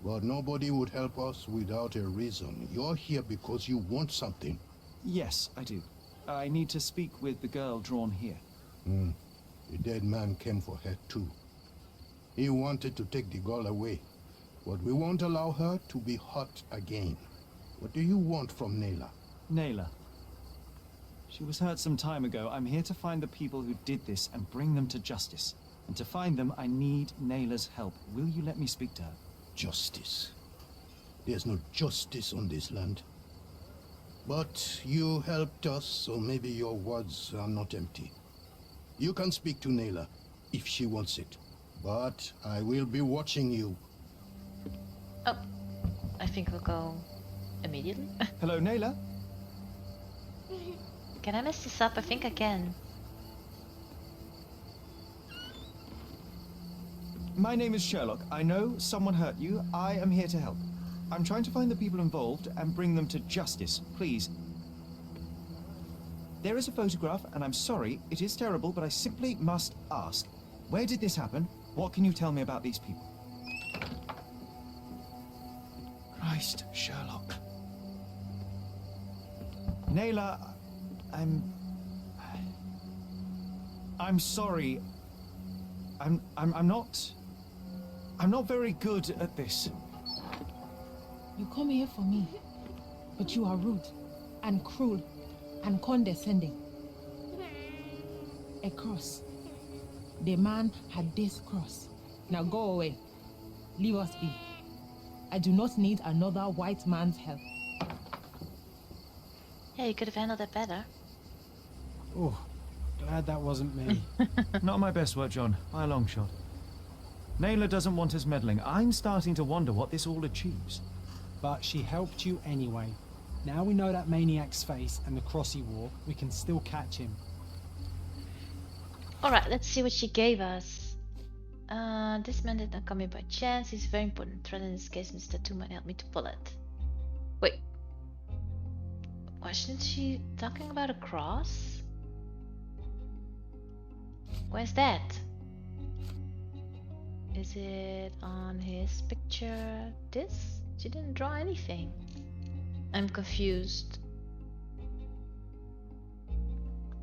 Speaker 11: But nobody would help us without a reason. You're here because you want something.
Speaker 2: Yes, I do. I need to speak with the girl drawn here.
Speaker 11: The dead man came for her too. He wanted to take the girl away, but we won't allow her to be hurt again. What do you want from Neila?
Speaker 2: Neila. She was hurt some time ago. I'm here to find the people who did this and bring them to justice. And to find them, I need Naila's help. Will you let me speak to her?
Speaker 11: Justice. There's no justice on this land. But you helped us, so maybe your words are not empty. You can speak to Neila if she wants it. But I will be watching you.
Speaker 1: Oh, I think we'll go immediately.
Speaker 2: Hello, Neila.
Speaker 1: Can I mess this up? I think I can.
Speaker 2: My name is Sherlock. I know someone hurt you. I am here to help. I'm trying to find the people involved and bring them to justice. Please. There is a photograph, and I'm sorry, it is terrible, but I simply must ask. Where did this happen? What can you tell me about these people? Christ, Sherlock. Neila, I'm sorry. I'm not very good at this.
Speaker 12: You come here for me, but you are rude and cruel and condescending. A cross. The man had this cross. Now go away. Leave us be. I do not need another white man's help.
Speaker 1: Yeah, you could have handled that better.
Speaker 5: Oh, glad that wasn't me.
Speaker 2: Not my best work, John, by a long shot. Neila doesn't want us meddling. I'm starting to wonder what this all achieves.
Speaker 5: But she helped you anyway. Now we know that maniac's face and the cross he wore, we can still catch him.
Speaker 1: Alright, let's see what she gave us. This man did not come in by chance. He's a very important threat in this case, and this tattoo might help me to pull it. Wait. Wasn't she talking about a cross? Where's that? Is it on his picture? This? She didn't draw anything. I'm confused.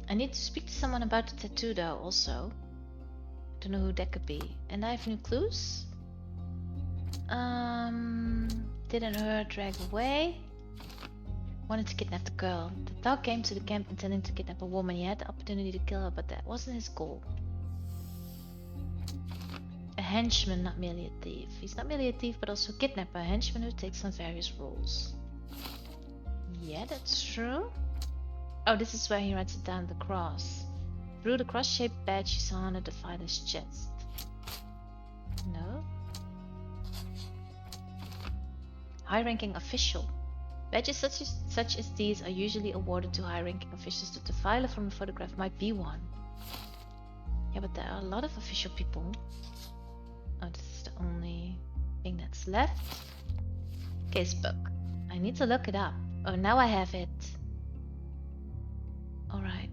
Speaker 1: I need to speak to someone about the tattoo though, also. Don't know who that could be. And I have new clues. Didn't her drag away? Wanted to kidnap the girl. The dog came to the camp intending to kidnap a woman. He had the opportunity to kill her, but that wasn't his goal. A henchman, not merely a thief. He's not merely a thief, but also a kidnapper. A henchman who takes on various roles. Yeah, that's true. Oh, this is where he writes it down, the cross. Through the cross-shaped badge you saw on the fighter's chest. No? High-ranking official. Badges such as these are usually awarded to high-ranking officials. The defiler from the photograph might be one. Yeah, but there are a lot of official people. Oh, this is the only thing that's left. Casebook. I need to look it up. Oh, now I have it. Alright.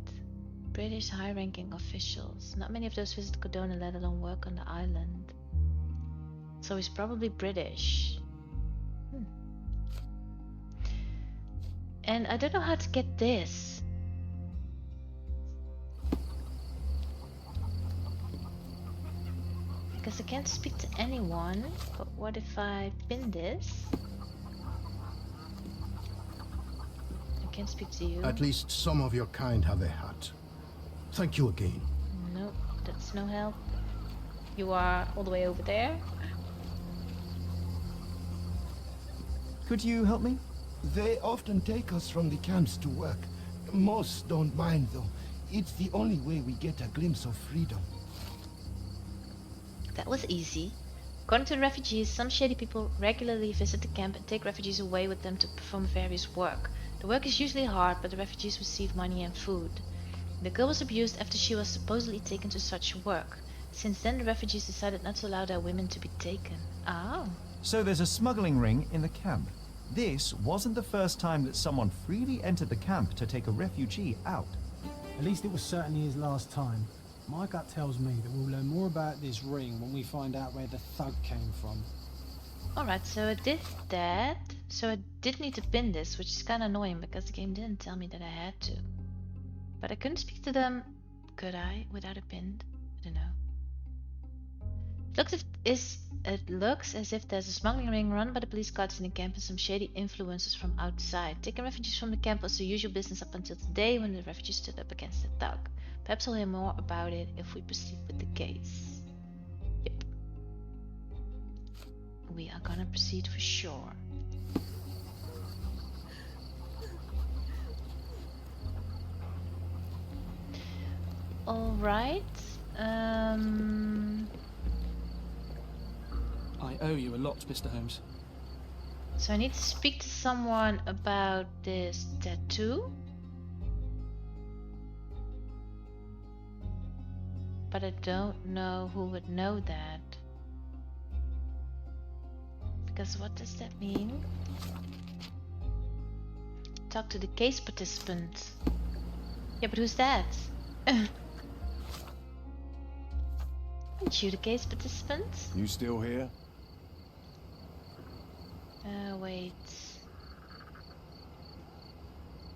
Speaker 1: British high-ranking officials. Not many of those visit Codona, let alone work on the island. So he's probably British. And I don't know how to get this. Because I can't speak to anyone. But what if I pin this? I can't speak to you.
Speaker 11: At least some of your kind have a hat. Thank you again.
Speaker 1: Nope, that's no help. You are all the way over there.
Speaker 2: Could you help me?
Speaker 13: They often take us from the camps to work. Most don't mind, though. It's the only way we get a glimpse of freedom.
Speaker 1: That was easy. According to the refugees, some shady people regularly visit the camp and take refugees away with them to perform various work. The work is usually hard, but the refugees receive money and food. The girl was abused after she was supposedly taken to such work. Since then, the refugees decided not to allow their women to be taken. Oh.
Speaker 2: So there's a smuggling ring in the camp. This wasn't the first time that someone freely entered the camp to take a refugee out.
Speaker 5: At least it was certainly his last time. My gut tells me that we'll learn more about this ring when we find out where the thug came from.
Speaker 1: Alright, so I did that. So I did need to pin this, which is kind of annoying because the game didn't tell me that I had to. But I couldn't speak to them, could I, without a pin? I don't know. It looks as if there's a smuggling ring run by the police guards in the camp and some shady influences from outside. Taking refugees from the camp was the usual business up until today when the refugees stood up against the thug. Perhaps I'll hear more about it if we proceed with the case. Yep. We are gonna proceed for sure. All Right.
Speaker 8: I owe you a lot, Mr. Holmes.
Speaker 1: So I need to speak to someone about this tattoo. But I don't know who would know that. Because what does that mean? Talk to the case participant. Yeah, but who's that? Aren't you the case participant?
Speaker 7: You still here?
Speaker 1: Wait.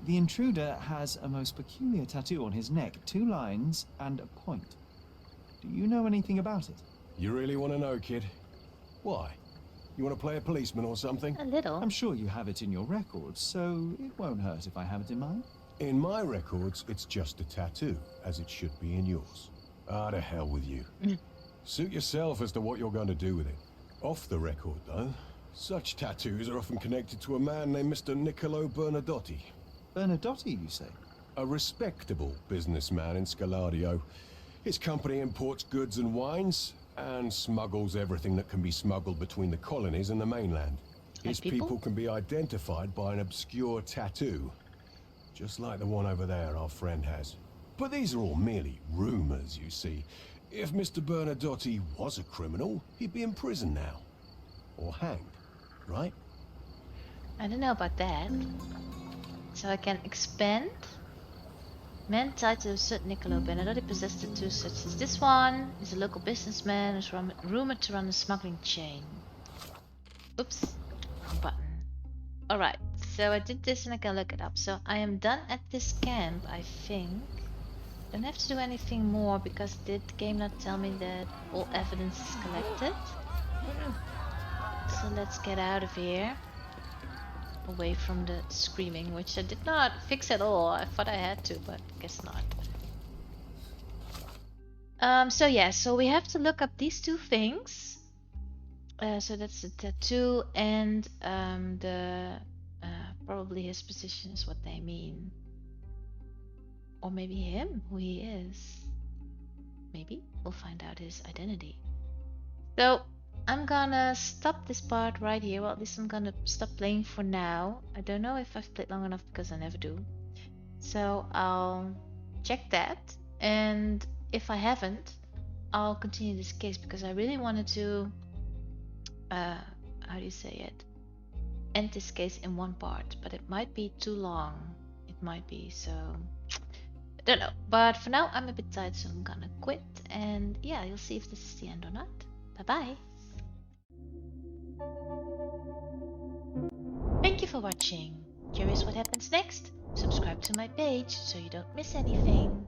Speaker 2: The intruder has a most peculiar tattoo on his neck, 2 lines and a point. Do you know anything about it?
Speaker 7: You really want to know, kid? Why? You want to play a policeman or something?
Speaker 1: A little.
Speaker 2: I'm sure you have it in your records, so it won't hurt if I have it in mine.
Speaker 7: In my records, it's just a tattoo, as it should be in yours. Ah, to hell with you. Suit yourself as to what you're going to do with it. Off the record, though, such tattoos are often connected to a man named Mr. Niccolo Bernadotti.
Speaker 2: Bernadotti, you say?
Speaker 7: A respectable businessman in Scalario. His company imports goods and wines, and smuggles everything that can be smuggled between the colonies and the mainland. His people can be identified by an obscure tattoo, just like the one over there our friend has. But these are all merely rumors, you see. If Mr. Bernadotti was a criminal, he'd be in prison now. Or hanged, right?
Speaker 1: I don't know about that. So I can expand. Man tied to a certain Niccolo Bernadotti possessed tattoos such as this one. Is a local businessman who's rumored to run a smuggling chain. Oops. Wrong button. Alright, so I did this and I can look it up. So I am done at this camp, I think. Don't have to do anything more because did the game not tell me that all evidence is collected? So let's get out of here. Away from the screaming, which I did not fix at all. I thought I had to, but guess not. So yeah, so we have to look up these 2 things. So that's the tattoo and probably his position is what they mean. Or maybe him, who he is. Maybe we'll find out his identity. So I'm gonna stop this part right here. Well, at least I'm gonna stop playing for now. I don't know if I've played long enough because I never do. So I'll check that. And if I haven't, I'll continue this case because I really wanted to, how do you say it? End this case in one part. But it might be too long. It might be, so I don't know. But for now, I'm a bit tired, so I'm gonna quit. And yeah, you'll see if this is the end or not. Bye-bye. Thank you for watching. Curious what happens next? Subscribe to my page so you don't miss anything.